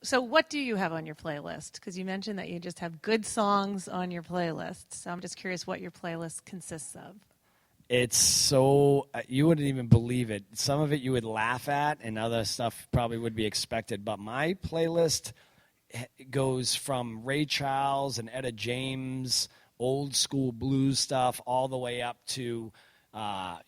So what do you have on your playlist? Because you mentioned that you just have good songs on your playlist. So I'm just curious what your playlist consists of. It's so, you wouldn't even believe it. Some of it you would laugh at, and other stuff probably would be expected. But my playlist goes from Ray Charles and Etta James, old school blues stuff, all the way up to, I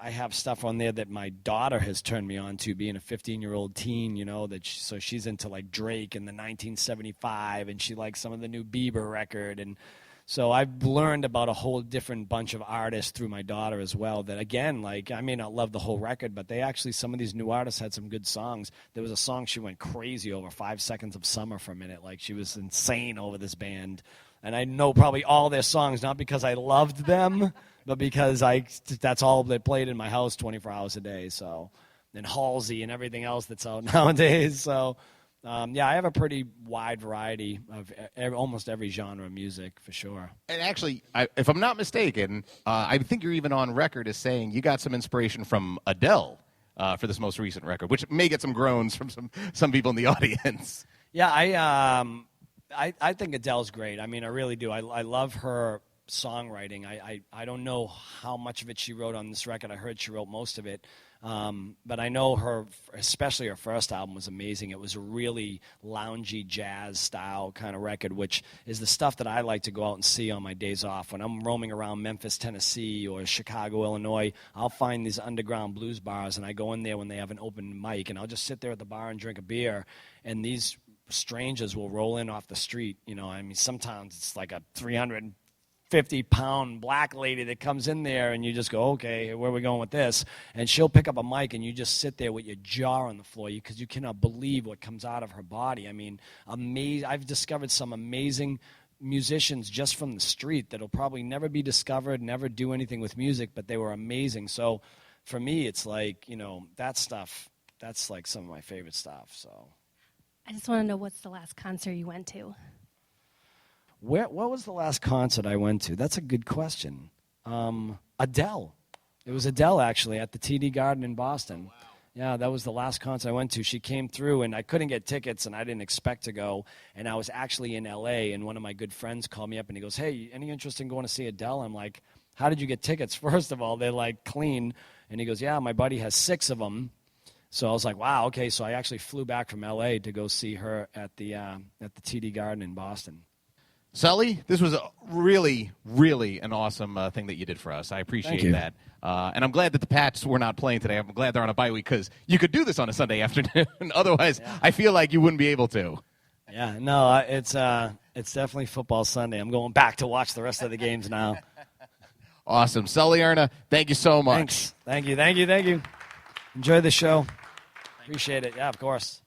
have stuff on there that my daughter has turned me on to, being a 15-year-old teen, so she's into like Drake and the 1975, and she likes some of the new Bieber record. And so I've learned about a whole different bunch of artists through my daughter as well that, again, I may not love the whole record, but some of these new artists had some good songs. There was a song she went crazy over, 5 Seconds of Summer for a minute. Like, she was insane over this band. And I know probably all their songs, not because I loved them, but because that's all they played in my house 24 hours a day. So, and Halsey and everything else that's out nowadays. So, I have a pretty wide variety of almost every genre of music for sure. And actually, if I'm not mistaken, I think you're even on record as saying you got some inspiration from Adele for this most recent record, which may get some groans from some people in the audience. Yeah, I think Adele's great. I mean, I really do. I love her songwriting. I don't know how much of it she wrote on this record. I heard she wrote most of it. But I know her, especially her first album, was amazing. It was a really loungy jazz style kind of record, which is the stuff that I like to go out and see on my days off. When I'm roaming around Memphis, Tennessee, or Chicago, Illinois, I'll find these underground blues bars, and I go in there when they have an open mic, and I'll just sit there at the bar and drink a beer, and these strangers will roll in off the street. Sometimes it's like a 350-pound black lady that comes in there, and you just go, okay, where are we going with this? And she'll pick up a mic, and you just sit there with your jaw on the floor because you cannot believe what comes out of her body. I mean, amazing. I've discovered some amazing musicians just from the street that'll probably never be discovered, never do anything with music, but they were amazing. So for me, it's like, that stuff, that's like some of my favorite stuff. So I just want to know, what's the last concert you went to? What was the last concert I went to? That's a good question. Adele. It was Adele, actually, at the TD Garden in Boston. Wow. Yeah, that was the last concert I went to. She came through, and I couldn't get tickets, and I didn't expect to go. And I was actually in L.A., and one of my good friends called me up, and he goes, hey, any interest in going to see Adele? I'm like, how did you get tickets? First of all, they're, like, clean. And he goes, yeah, my buddy has 6 of them. So I was like, wow, okay. So I actually flew back from L.A. to go see her at the TD Garden in Boston. Sully, this was really, really an awesome thing that you did for us. I appreciate that. And I'm glad that the Pats were not playing today. I'm glad they're on a bye week because you could do this on a Sunday afternoon. Otherwise, I feel like you wouldn't be able to. Yeah, no, it's definitely football Sunday. I'm going back to watch the rest of the games now. Awesome. Sully Erna, thank you so much. Thanks. Thank you. Enjoy the show. Appreciate it. Yeah, of course.